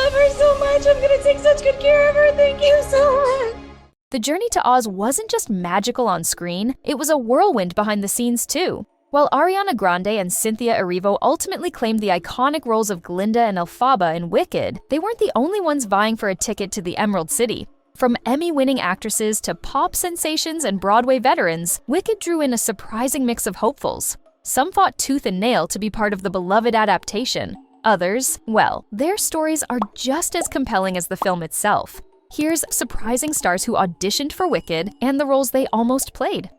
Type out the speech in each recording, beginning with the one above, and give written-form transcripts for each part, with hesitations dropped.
love her so much. I'm gonna take such good care of her. Thank you so much. The journey to Oz wasn't just magical on screen, it was a whirlwind behind the scenes too. While Ariana Grande and Cynthia Erivo ultimately claimed the iconic roles of Glinda and Elphaba in Wicked, they weren't the only ones vying for a ticket to the Emerald City. From Emmy-winning actresses to pop sensations and Broadway veterans, Wicked drew in a surprising mix of hopefuls. Some fought tooth and nail to be part of the beloved adaptation. Others, well, their stories are just as compelling as the film itself. Here's surprising stars who auditioned for Wicked and the roles they almost played.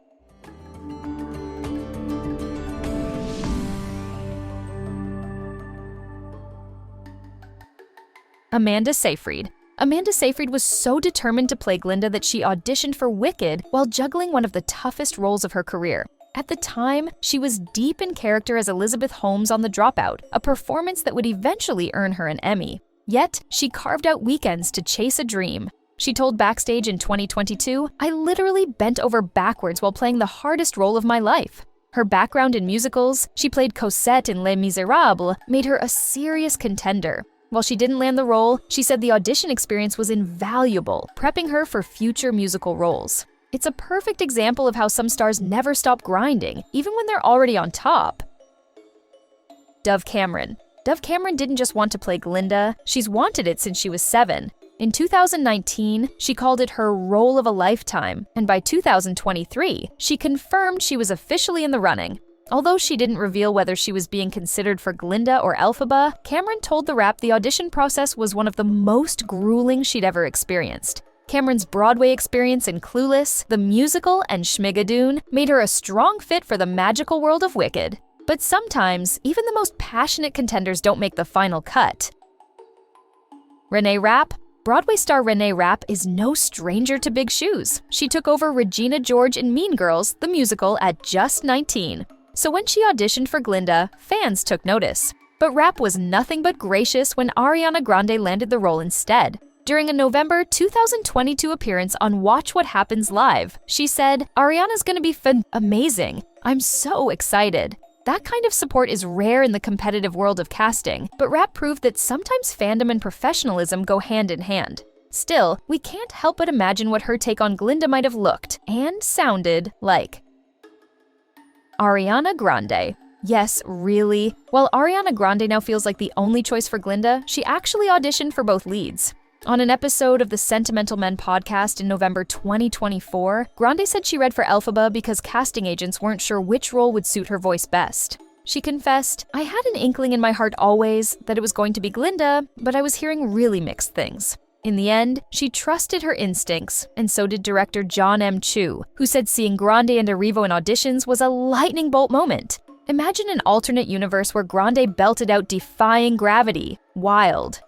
Amanda Seyfried. Amanda Seyfried was so determined to play Glinda that she auditioned for Wicked while juggling one of the toughest roles of her career. At the time, she was deep in character as Elizabeth Holmes on The Dropout, a performance that would eventually earn her an Emmy. Yet, she carved out weekends to chase a dream. She told Backstage in 2022, "I literally bent over backwards while playing the hardest role of my life." Her background in musicals, she played Cosette in Les Miserables, made her a serious contender. While she didn't land the role, she said the audition experience was invaluable, prepping her for future musical roles. It's a perfect example of how some stars never stop grinding, even when they're already on top. Dove Cameron. Dove Cameron didn't just want to play Glinda, she's wanted it since she was 7. In 2019, she called it her role of a lifetime, and by 2023, she confirmed she was officially in the running. Although she didn't reveal whether she was being considered for Glinda or Elphaba, Cameron told the Rapp the audition process was one of the most grueling she'd ever experienced. Cameron's Broadway experience in Clueless, the musical, and Schmigadoon made her a strong fit for the magical world of Wicked. But sometimes, even the most passionate contenders don't make the final cut. Renee Rapp. Broadway star Renee Rapp is no stranger to big shoes. She took over Regina George in Mean Girls, the musical, at just 19. So when she auditioned for Glinda, fans took notice. But Rapp was nothing but gracious when Ariana Grande landed the role instead. During a November 2022 appearance on Watch What Happens Live, she said, "Ariana's gonna be amazing. I'm so excited." That kind of support is rare in the competitive world of casting, but Rapp proved that sometimes fandom and professionalism go hand in hand. Still, we can't help but imagine what her take on Glinda might have looked and sounded like. Ariana Grande. Yes, really? While Ariana Grande now feels like the only choice for Glinda, she actually auditioned for both leads. On an episode of the Sentimental Men podcast in November 2024, Grande said she read for Elphaba because casting agents weren't sure which role would suit her voice best. She confessed, "I had an inkling in my heart always that it was going to be Glinda, but I was hearing really mixed things." In the end, she trusted her instincts, and so did director John M. Chu, who said seeing Grande and Erivo in auditions was a lightning bolt moment. Imagine an alternate universe where Grande belted out Defying Gravity. Wild.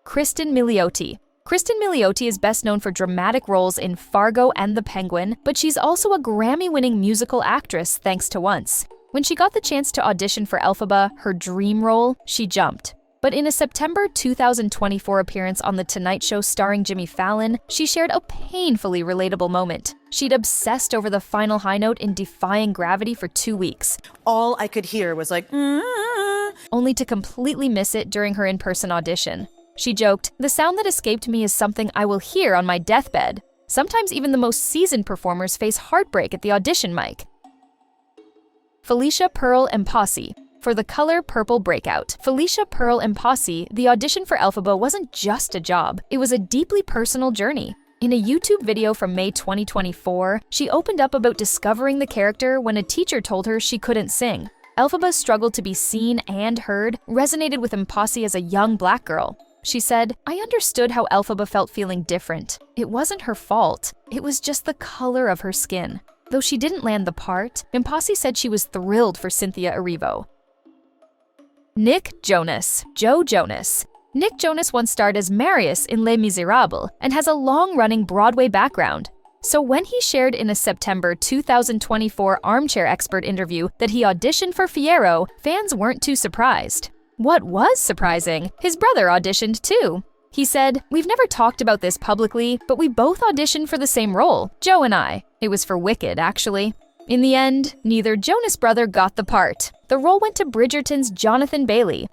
Kristen Milioti. Kristen Milioti is best known for dramatic roles in Fargo and The Penguin, but she's also a Grammy-winning musical actress thanks to Once. When she got the chance to audition for Elphaba, her dream role, she jumped. But in a September 2024 appearance on The Tonight Show starring Jimmy Fallon, she shared a painfully relatable moment. She'd obsessed over the final high note in Defying Gravity for 2 weeks. All I could hear was like, only to completely miss it during her in-person audition. She joked, "The sound that escaped me is something I will hear on my deathbed." Sometimes even the most seasoned performers face heartbreak at the audition mic. Felicia Pearl Empasi. For the color Purple Breakout, Felicia Pearl Empasi, the audition for Elphaba wasn't just a job, it was a deeply personal journey. In a YouTube video from May 2024, she opened up about discovering the character when a teacher told her she couldn't sing. Elphaba's struggle to be seen and heard resonated with Empasi as a young Black girl. She said, "I understood how Elphaba felt feeling different. It wasn't her fault, it was just the color of her skin." Though she didn't land the part, Empasi said she was thrilled for Cynthia Erivo. Nick Jonas. Joe Jonas. Nick Jonas once starred as Marius in Les Miserables and has a long-running Broadway background. So when he shared in a September 2024 Armchair Expert interview that he auditioned for Fiero, fans weren't too surprised. What was surprising? His brother auditioned too. He said, "We've never talked about this publicly, but we both auditioned for the same role, Joe and I. It was for Wicked, actually." In the end, neither Jonas brother got the part. The role went to Bridgerton's Jonathan Bailey.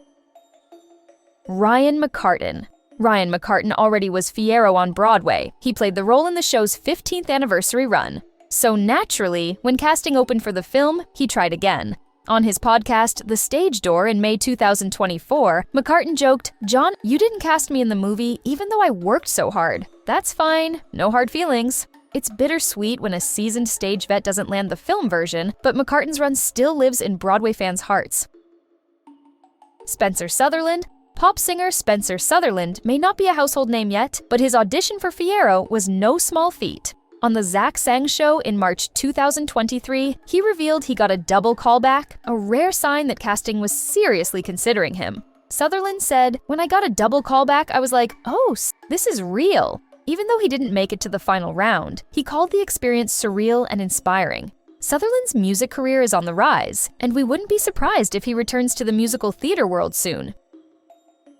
Ryan McCartan. Ryan McCartan already was Fiero on Broadway. He played the role in the show's 15th anniversary run. So naturally, when casting opened for the film, he tried again. On his podcast, The Stage Door, in May 2024, McCartan joked, "John, you didn't cast me in the movie even though I worked so hard. That's fine, no hard feelings." It's bittersweet when a seasoned stage vet doesn't land the film version, but McCartan's run still lives in Broadway fans' hearts. Spencer Sutherland. Pop singer Spencer Sutherland may not be a household name yet, but his audition for Fiero was no small feat. On the Zach Sang Show in March 2023, he revealed he got a double callback, a rare sign that casting was seriously considering him. Sutherland said, "When I got a double callback, I was like, oh, this is real." Even though he didn't make it to the final round, he called the experience surreal and inspiring. Sutherland's music career is on the rise, and we wouldn't be surprised if he returns to the musical theater world soon.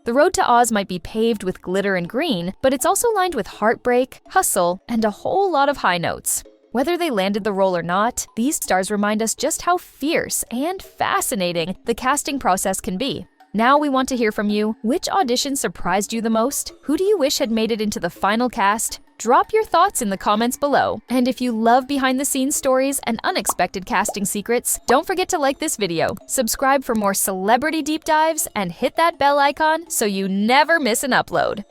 The road to Oz might be paved with glitter and green, but it's also lined with heartbreak, hustle, and a whole lot of high notes. Whether they landed the role or not, these stars remind us just how fierce and fascinating the casting process can be. Now we want to hear from you. Which audition surprised you the most? Who do you wish had made it into the final cast? Drop your thoughts in the comments below. And if you love behind-the-scenes stories and unexpected casting secrets, don't forget to like this video, subscribe for more celebrity deep dives, and hit that bell icon so you never miss an upload.